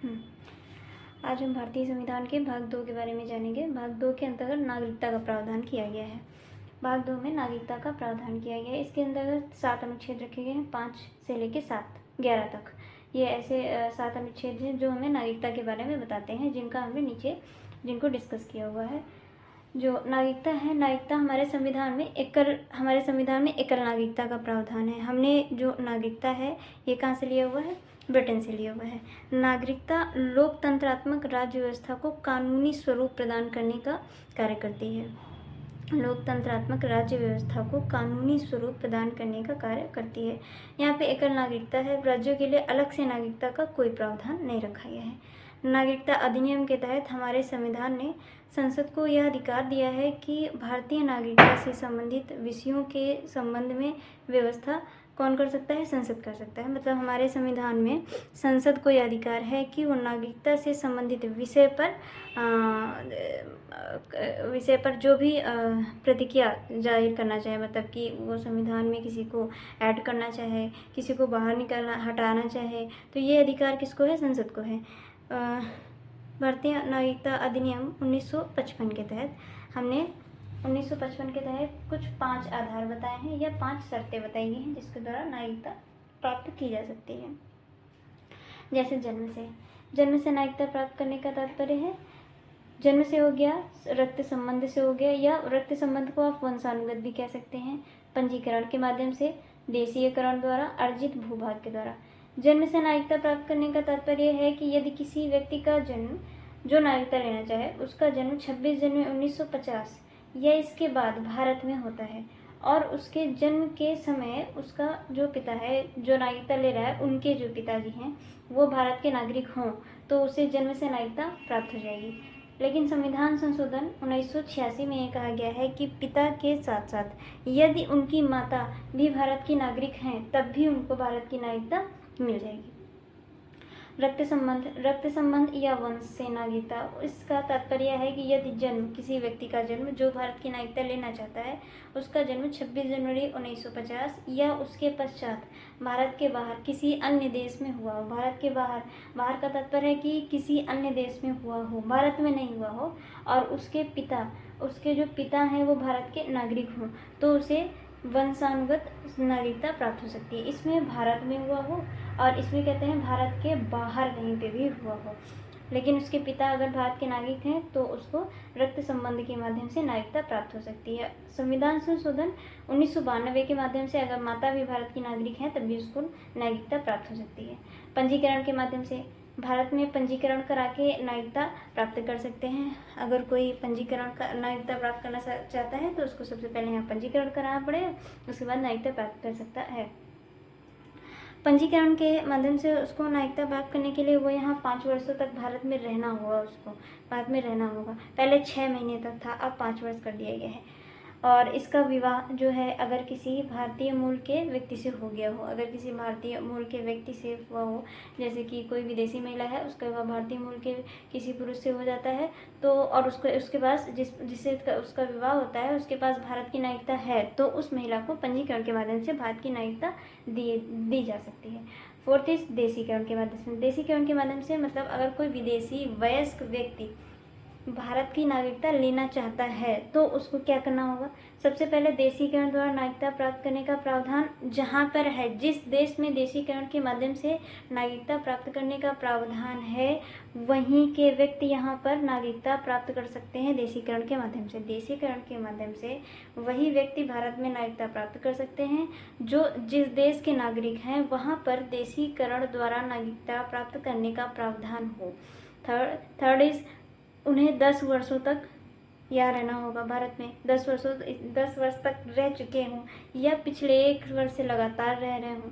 हम्म, आज हम भारतीय संविधान के भाग 2 के बारे में जानेंगे। भाग 2 के अंतर्गत नागरिकता का प्रावधान किया गया है। भाग 2 में नागरिकता का प्रावधान किया गया है। इसके अंतर्गत 7 अनुच्छेद रखे गए हैं, 5 से लेकर 11 तक। ये ऐसे 7 अनुच्छेद हैं जो हमें नागरिकता के बारे में बताते हैं, जिनको डिस्कस किया हुआ है। जो नागरिकता है, नागरिकता हमारे संविधान में एकल नागरिकता का प्रावधान है। हमने जो नागरिकता है ये कहाँ से लिया हुआ है? ब्रिटेन से लिया हुआ है। नागरिकता लोकतंत्रात्मक राज्य व्यवस्था को कानूनी स्वरूप प्रदान करने का कार्य करती है। लोकतंत्रात्मक राज्य व्यवस्था को कानूनी स्वरूप प्रदान करने का कार्य करती है। यहाँ पे एकल नागरिकता है। राज्यों के लिए अलग से नागरिकता का कोई प्रावधान नहीं रखा गया है। नागरिकता अधिनियम के तहत हमारे संविधान ने संसद को यह अधिकार दिया है कि भारतीय नागरिकता से संबंधित विषयों के संबंध में व्यवस्था कौन कर सकता है? संसद कर सकता है। मतलब हमारे संविधान में संसद को यह अधिकार है कि वो नागरिकता से संबंधित विषय पर जो भी प्रतिक्रिया जाहिर करना चाहे, मतलब कि वो संविधान में किसी को ऐड करना चाहे, किसी को बाहर हटाना चाहे, तो ये अधिकार किसको है? संसद को है। भारतीय नागरिकता अधिनियम 1955 के तहत हमने 1955 के तहत कुछ 5 आधार बताए हैं या 5 शर्तें बताई गई हैं जिसके द्वारा नागरिकता प्राप्त की जा सकती है। जैसे जन्म से नागरिकता प्राप्त करने का तात्पर्य है जन्म से हो गया, रक्त संबंध से हो गया, या रक्त संबंध को आप वंशानुगत भी कह सकते हैं। पंजीकरण के माध्यम से, देशीयकरण द्वारा, अर्जित भूभाग के द्वारा। जन्म से नागरिकता प्राप्त करने का तात्पर्य है कि यदि किसी व्यक्ति का जन्म जो नागरिकता लेना चाहे उसका जन्म 26 जनवरी 1950 या इसके बाद भारत में होता है और उसके जन्म के समय उसका जो पिता है जो नागरिकता ले रहा है, उनके जो पिताजी हैं वो भारत के नागरिक हों, तो उसे जन्म से नागरिकता प्राप्त हो जाएगी। लेकिन संविधान संशोधन 1986 में यह कहा गया है कि पिता के साथ साथ यदि उनकी माता भी भारत की नागरिक हैं तब भी उनको भारत की नागरिकता मिल जाएगी। रक्त संबंध या वंश से नागरिकता, इसका तात्पर्य है कि यदि किसी व्यक्ति का जन्म जो भारत की नागरिकता लेना चाहता है उसका जन्म 26 जनवरी 1950 या उसके पश्चात भारत के बाहर किसी अन्य देश में हुआ हो। भारत के बाहर का तात्पर्य है कि किसी अन्य देश में हुआ हो, भारत में नहीं हुआ हो, और उसके जो पिता हैं वो भारत के नागरिक हों, तो उसे वंशानुगत नागरिकता प्राप्त हो सकती है। इसमें भारत में हुआ हो और इसमें कहते हैं भारत के बाहर कहीं पे भी हुआ हो, लेकिन उसके पिता अगर भारत के नागरिक हैं तो उसको रक्त संबंध के माध्यम से नागरिकता प्राप्त हो सकती है। संविधान संशोधन 1992 के माध्यम से अगर माता भी भारत की नागरिक हैं तब भी उसको नागरिकता प्राप्त हो सकती है। पंजीकरण के माध्यम से भारत में पंजीकरण करा के नागरिकता प्राप्त कर सकते हैं। अगर कोई नागरिकता प्राप्त करना चाहता है तो उसको सबसे पहले यहाँ पंजीकरण कराना पड़ेगा, उसके बाद नागरिकता प्राप्त कर सकता है। पंजीकरण के माध्यम से उसको नागरिकता प्राप्त करने के लिए वो यहाँ 5 वर्षों तक भारत में रहना होगा। पहले 6 महीने तक था, अब 5 वर्ष कर दिया गया है। और इसका विवाह जो है अगर किसी भारतीय मूल के व्यक्ति से हो गया हो, अगर किसी भारतीय मूल के व्यक्ति से हुआ हो, जैसे कि कोई विदेशी महिला है उसका विवाह भारतीय मूल के किसी पुरुष से हो जाता है, तो और उसके पास जिससे उसका विवाह होता है उसके पास भारत की नागरिकता है, तो उस महिला को पंजीकरण के माध्यम से भारत की नागरिकता दी जा सकती है। 4th इज देशीकरण के माध्यम से। देशीकरण के माध्यम से मतलब अगर कोई विदेशी वयस्क व्यक्ति भारत की नागरिकता लेना चाहता है तो उसको क्या करना होगा? सबसे पहले देशीकरण द्वारा नागरिकता प्राप्त करने का प्रावधान जहाँ पर है, जिस देश में देशीकरण के माध्यम से नागरिकता प्राप्त करने का प्रावधान है, वहीं के व्यक्ति यहाँ पर नागरिकता प्राप्त कर सकते हैं देशीकरण के माध्यम से। देशीकरण के माध्यम से वही व्यक्ति भारत में नागरिकता प्राप्त कर सकते हैं जो जिस देश के नागरिक हैं वहाँ पर देशीकरण द्वारा नागरिकता प्राप्त करने का प्रावधान हो। थर्ड इज उन्हें 10 वर्षों तक यहाँ रहना होगा भारत में, 10 वर्ष तक रह चुके हों या पिछले 1 वर्ष से लगातार रह रहे हों।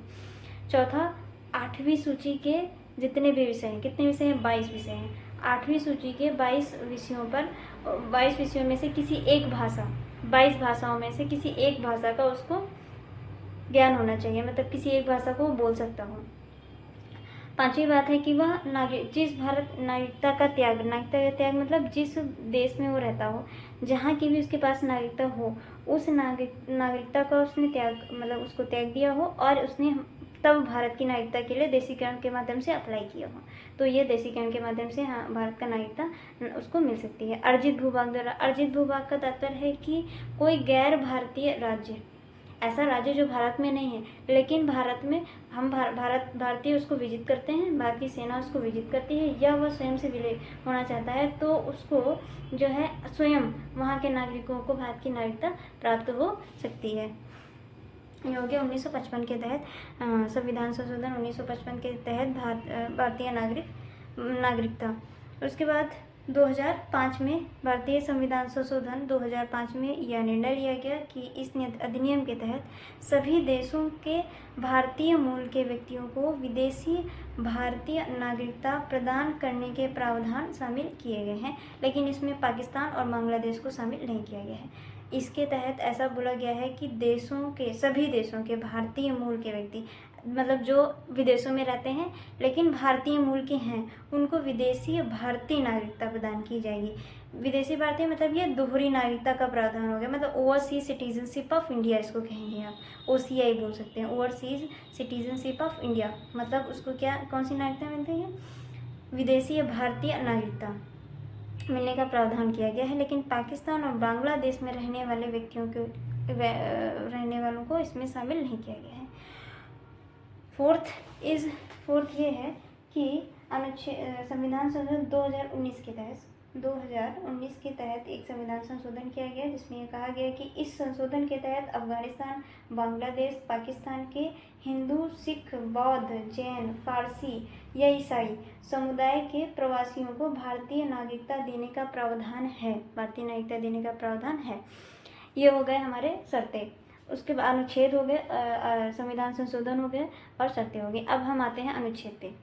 चौथा, 8वीं सूची के जितने भी विषय हैं, कितने विषय हैं? 22 विषय हैं। 8वीं सूची के 22 विषयों में से किसी एक भाषा, 22 भाषाओं में से किसी एक भाषा का उसको ज्ञान होना चाहिए, मतलब किसी एक भाषा को बोल सकता हो। 5वीं बात है कि वह नागरिकता का त्याग मतलब जिस देश में वो रहता हो, जहाँ की भी उसके पास नागरिकता हो, उस नागरिकता का उसने उसको त्याग दिया हो और उसने तब भारत की नागरिकता के लिए देशीकरण के माध्यम से अप्लाई किया हो, तो ये देशीकरण के माध्यम से हाँ भारत का नागरिकता उसको मिल सकती है। अर्जित भूभाग द्वारा, अर्जित भूभाग का तात्पर्य है कि कोई गैर भारतीय राज्य, ऐसा राज्य जो भारत में नहीं है लेकिन भारत में हम भारतीय उसको विजिट करते हैं, भारत की सेना उसको विजिट करती है, या वह स्वयं से विलय होना चाहता है तो उसको जो है स्वयं वहाँ के नागरिकों को भारत की नागरिकता प्राप्त हो सकती है। ये हो गया 1955 के तहत संविधान संशोधन 1955 के तहत भारतीय नागरिकता। उसके बाद 2005 में भारतीय संविधान संशोधन 2005 में यह निर्णय लिया गया कि इस अधिनियम के तहत सभी देशों के भारतीय मूल के व्यक्तियों को विदेशी भारतीय नागरिकता प्रदान करने के प्रावधान शामिल किए गए हैं, लेकिन इसमें पाकिस्तान और बांग्लादेश को शामिल नहीं किया गया है। इसके तहत ऐसा बोला गया है कि सभी देशों के भारतीय मूल के व्यक्ति, मतलब जो विदेशों में रहते हैं लेकिन भारतीय मूल के हैं, उनको विदेशी भारतीय नागरिकता प्रदान की जाएगी। विदेशी भारतीय मतलब ये दोहरी नागरिकता का प्रावधान हो गया, मतलब ओवरसीज सिटीजनशिप ऑफ इंडिया इसको कहेंगे आप, OCI बोल सकते हैं, ओवरसीज सिटीजनशिप ऑफ इंडिया, मतलब उसको क्या कौन सी नागरिकता मिलती है, विदेशी भारतीय नागरिकता मिलने का प्रावधान किया गया है। लेकिन पाकिस्तान और बांग्लादेश में रहने वाले रहने वालों को इसमें शामिल नहीं किया गया है। फोर्थ ये है कि संविधान संशोधन 2019 के तहत एक संविधान संशोधन किया गया, जिसमें यह कहा गया कि इस संशोधन के तहत अफगानिस्तान, बांग्लादेश, पाकिस्तान के हिंदू, सिख, बौद्ध, जैन, फारसी या ईसाई समुदाय के प्रवासियों को भारतीय नागरिकता देने का प्रावधान है। ये हो गए हमारे शर्तें। उसके बाद अनुच्छेद हो गए, संविधान संशोधन हो गए और शर्तें हो गई। अब हम आते हैं अनुच्छेद पे।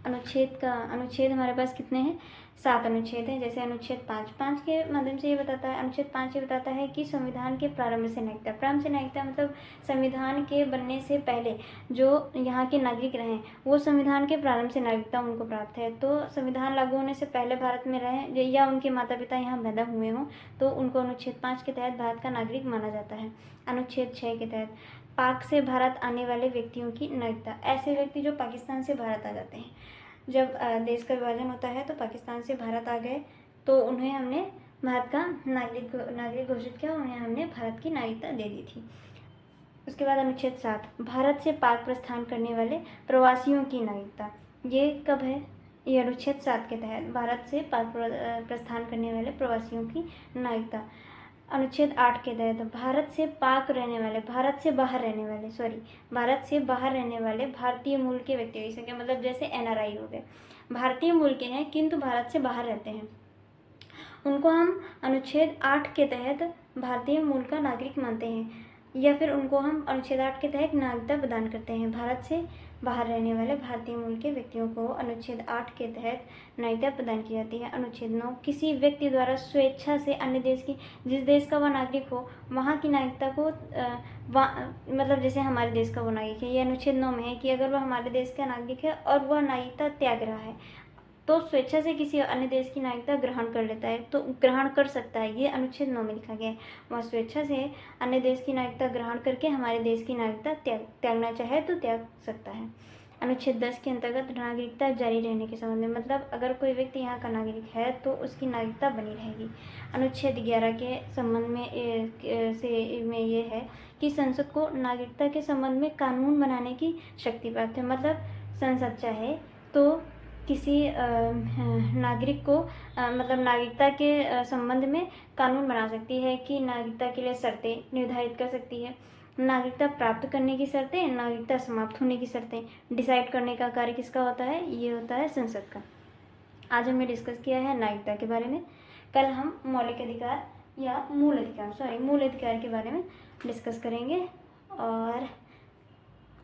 अनुच्छेद हमारे पास कितने हैं, 7 अनुच्छेद हैं। जैसे अनुच्छेद 5 के माध्यम से ये बताता है, अनुच्छेद 5 ये बताता है कि संविधान के प्रारंभ से नागरिकता मतलब संविधान के बनने से पहले जो यहाँ के नागरिक रहे वो संविधान के प्रारंभ से नागरिकता उनको प्राप्त है। तो संविधान लागू होने से पहले भारत में रहे या उनके माता पिता यहाँ पैदा हुए हों तो उनको अनुच्छेद 5 के तहत भारत का नागरिक माना जाता है। अनुच्छेद 6 के तहत पाक से भारत आने वाले व्यक्तियों की नागरिकता, ऐसे व्यक्ति जो पाकिस्तान से भारत आ जाते हैं, जब देश का विभाजन होता है तो पाकिस्तान से भारत आ गए तो उन्हें हमने भारत का नागरिक घोषित किया, उन्हें हमने भारत की नागरिकता दे दी थी। उसके बाद अनुच्छेद 7 भारत से पाक प्रस्थान करने वाले प्रवासियों की नागरिकता, ये कब है, ये अनुच्छेद 7 के तहत भारत से पाक प्रस्थान करने वाले प्रवासियों की नागरिकता। अनुच्छेद 8 के तहत भारत से बाहर रहने वाले भारतीय मूल के व्यक्ति की संख्या, मतलब जैसे NRI हो गए, भारतीय मूल के हैं किंतु भारत से बाहर रहते हैं, उनको हम अनुच्छेद 8 के तहत भारतीय मूल का नागरिक मानते हैं, या फिर उनको हम अनुच्छेद 8 के तहत नागरिकता प्रदान करते हैं। भारत से बाहर रहने वाले भारतीय मूल के व्यक्तियों को अनुच्छेद 8 के तहत नागरिकता प्रदान की जाती है। अनुच्छेद 9 किसी व्यक्ति द्वारा स्वेच्छा से अन्य देश की, जिस देश का वह नागरिक हो वहाँ की नागरिकता को मतलब जैसे हमारे देश का वो नागरिक है, ये अनुच्छेद 9 में है कि अगर वह हमारे देश का नागरिक है और वह नागरिकता त्याग रहा है तो स्वेच्छा से किसी अन्य देश की नागरिकता ग्रहण कर लेता है तो ग्रहण कर सकता है, ये अनुच्छेद 9 में लिखा गया है। वह स्वेच्छा से अन्य देश की नागरिकता ग्रहण करके हमारे देश की नागरिकता त्यागना चाहे तो त्याग सकता है। अनुच्छेद 10 के अंतर्गत नागरिकता जारी रहने के संबंध में, मतलब अगर कोई व्यक्ति यहाँ का नागरिक है तो उसकी नागरिकता बनी रहेगी। अनुच्छेद 11 के संबंध में ये है कि संसद को नागरिकता के संबंध में कानून बनाने की शक्ति प्राप्त है, मतलब संसद चाहे तो किसी नागरिक को मतलब नागरिकता के संबंध में कानून बना सकती है कि नागरिकता के लिए शर्तें निर्धारित कर सकती है, नागरिकता प्राप्त करने की शर्तें, नागरिकता समाप्त होने की शर्तें डिसाइड करने का कार्य किसका होता है, ये होता है संसद का। आज हमने डिस्कस किया है नागरिकता के बारे में, कल हम मौलिक अधिकार या मूल अधिकार के बारे में डिस्कस करेंगे। और